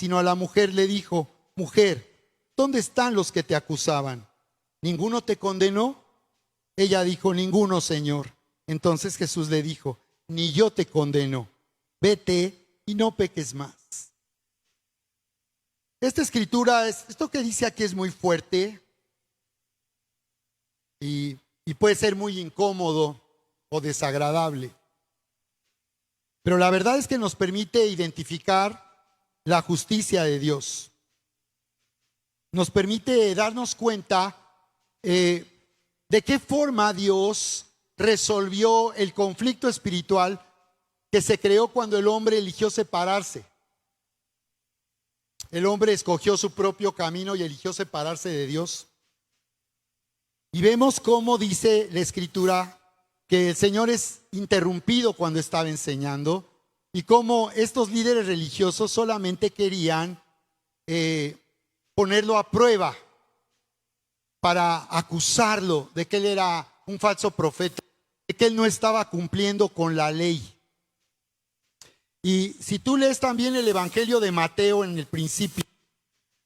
sino a la mujer le dijo: mujer, ¿dónde están los que te acusaban? ¿Ninguno te condenó? Ella dijo: ninguno, Señor. Entonces Jesús le dijo: ni yo te condeno. Vete y no peques más. Esta escritura, esto que dice aquí es muy fuerte y puede ser muy incómodo o desagradable. Pero la verdad es que nos permite identificar la justicia de Dios. Nos permite darnos cuenta de qué forma Dios resolvió el conflicto espiritual que se creó cuando el hombre eligió separarse. El hombre escogió su propio camino y eligió separarse de Dios. Y vemos cómo dice la Escritura que el Señor es interrumpido cuando estaba enseñando y cómo estos líderes religiosos solamente querían ponerlo a prueba para acusarlo de que él era un falso profeta, de que él no estaba cumpliendo con la ley. Y si tú lees también el Evangelio de Mateo en el principio,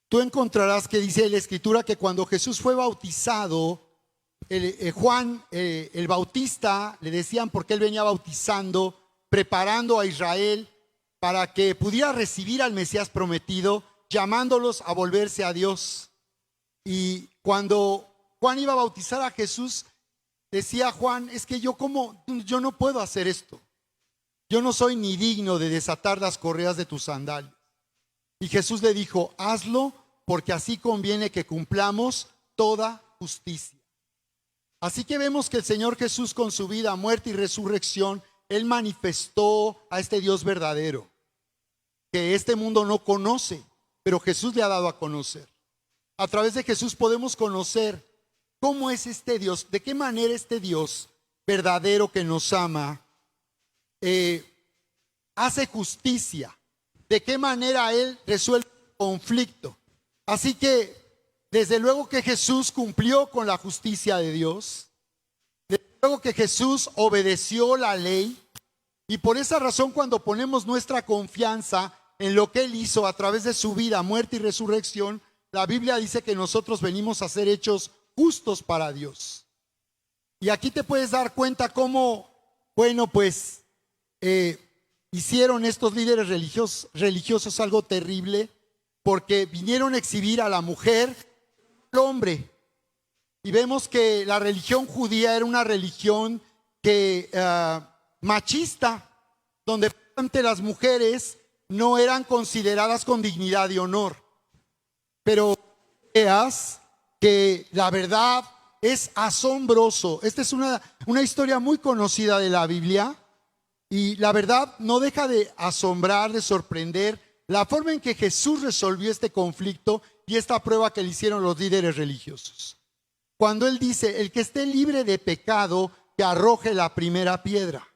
tú encontrarás que dice la Escritura que cuando Jesús fue bautizado, Juan, el Bautista, le decían porque él venía bautizando, preparando a Israel para que pudiera recibir al Mesías prometido, llamándolos a volverse a Dios. Y cuando Juan iba a bautizar a Jesús, decía Juan: es que yo no puedo hacer esto. Yo no soy ni digno de desatar las correas de tus sandalias. Y Jesús le dijo: hazlo, porque así conviene que cumplamos toda justicia. Así que vemos que el Señor Jesús, con su vida, muerte y resurrección, Él manifestó a este Dios verdadero, que este mundo no conoce, pero Jesús le ha dado a conocer. A través de Jesús podemos conocer cómo es este Dios, de qué manera este Dios verdadero que nos ama hace justicia, de qué manera Él resuelve el conflicto. Así que desde luego que Jesús cumplió con la justicia de Dios, desde luego que Jesús obedeció la ley, y por esa razón cuando ponemos nuestra confianza en lo que Él hizo a través de su vida, muerte y resurrección, la Biblia dice que nosotros venimos a ser hechos justos para Dios. Y aquí te puedes dar cuenta cómo, hicieron estos líderes religiosos algo terrible, porque vinieron a exhibir a la mujer, al hombre. Y vemos que la religión judía era una religión machista, donde ante las mujeres no eran consideradas con dignidad y honor. Pero veas que la verdad es asombroso. Esta es una historia muy conocida de la Biblia, y la verdad no deja de asombrar, de sorprender la forma en que Jesús resolvió este conflicto y esta prueba que le hicieron los líderes religiosos. Cuando Él dice: el que esté libre de pecado, que arroje la primera piedra.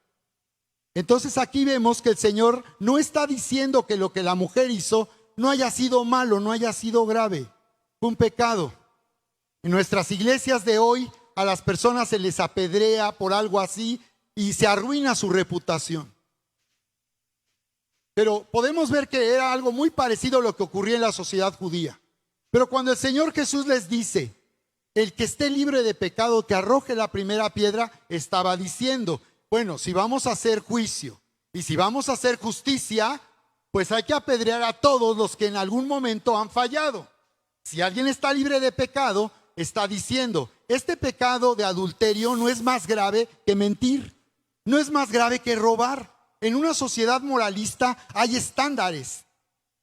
Entonces aquí vemos que el Señor no está diciendo que lo que la mujer hizo no haya sido malo, no haya sido grave. Fue un pecado. En nuestras iglesias de hoy a las personas se les apedrea por algo así y se arruina su reputación. Pero podemos ver que era algo muy parecido a lo que ocurría en la sociedad judía. Pero cuando el Señor Jesús les dice: el que esté libre de pecado, que arroje la primera piedra, estaba diciendo: bueno, si vamos a hacer juicio y si vamos a hacer justicia, pues hay que apedrear a todos los que en algún momento han fallado. Si alguien está libre de pecado, está diciendo: este pecado de adulterio no es más grave que mentir, no es más grave que robar. En una sociedad moralista hay estándares.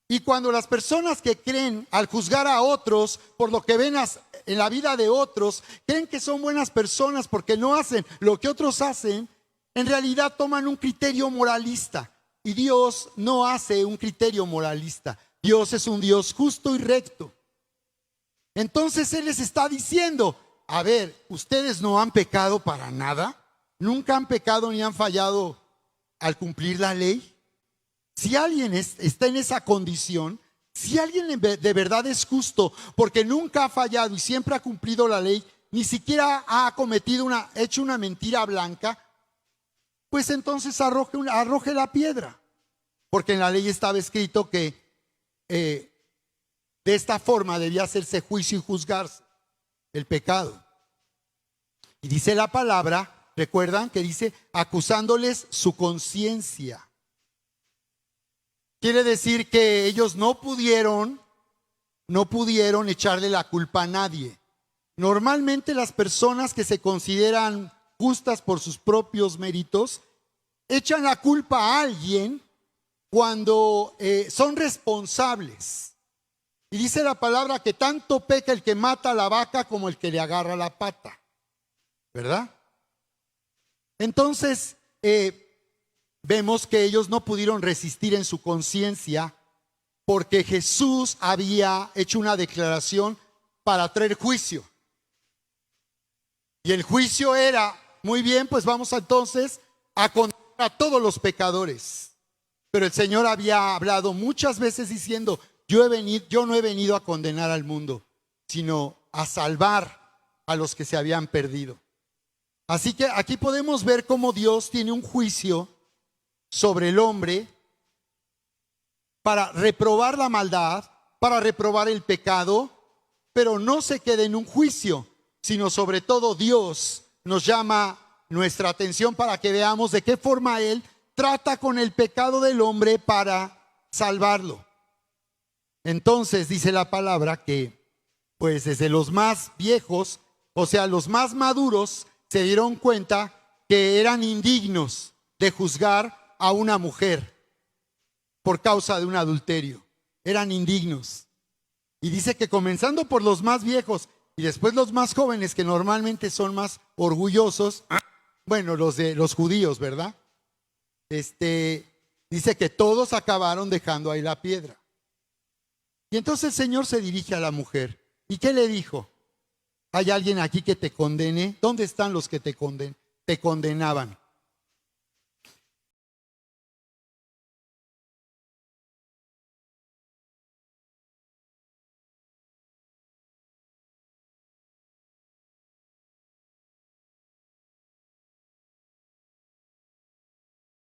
Y cuando las personas que creen, al juzgar a otros por lo que ven en la vida de otros, creen que son buenas personas porque no hacen lo que otros hacen, en realidad toman un criterio moralista. Y Dios no hace un criterio moralista. Dios es un Dios justo y recto. Entonces Él les está diciendo: a ver, ¿ustedes no han pecado para nada? ¿Nunca han pecado ni han fallado al cumplir la ley? Si alguien está en esa condición, si alguien de verdad es justo porque nunca ha fallado y siempre ha cumplido la ley, ni siquiera ha hecho una mentira blanca, pues entonces arroje la piedra. Porque en la ley estaba escrito que de esta forma debía hacerse juicio y juzgarse el pecado. Y dice la palabra, recuerdan que dice, acusándoles su conciencia. Quiere decir que ellos no pudieron echarle la culpa a nadie. Normalmente las personas que se consideran justas por sus propios méritos echan la culpa a alguien cuando son responsables. Y dice la palabra que tanto peca el que mata a la vaca como el que le agarra la pata, ¿verdad? Entonces vemos que ellos no pudieron resistir en su conciencia porque Jesús había hecho una declaración para traer juicio. Y el juicio era, muy bien, pues vamos entonces a condenar a todos los pecadores. Pero el Señor había hablado muchas veces diciendo, yo no he venido a condenar al mundo, sino a salvar a los que se habían perdido. Así que aquí podemos ver cómo Dios tiene un juicio sobre el hombre para reprobar la maldad, para reprobar el pecado, pero no se queda en un juicio, sino sobre todo Dios nos llama nuestra atención para que veamos de qué forma Él trata con el pecado del hombre para salvarlo. Entonces dice la palabra que pues desde los más viejos, o sea los más maduros, se dieron cuenta que eran indignos de juzgar a una mujer por causa de un adulterio. Eran indignos. Y dice que comenzando por los más viejos y después los más jóvenes, que normalmente son más orgullosos, bueno, los judíos, ¿verdad? Dice que todos acabaron dejando ahí la piedra. Y entonces el Señor se dirige a la mujer. ¿Y qué le dijo? ¿Hay alguien aquí que te condene? ¿Dónde están los que te condenaban?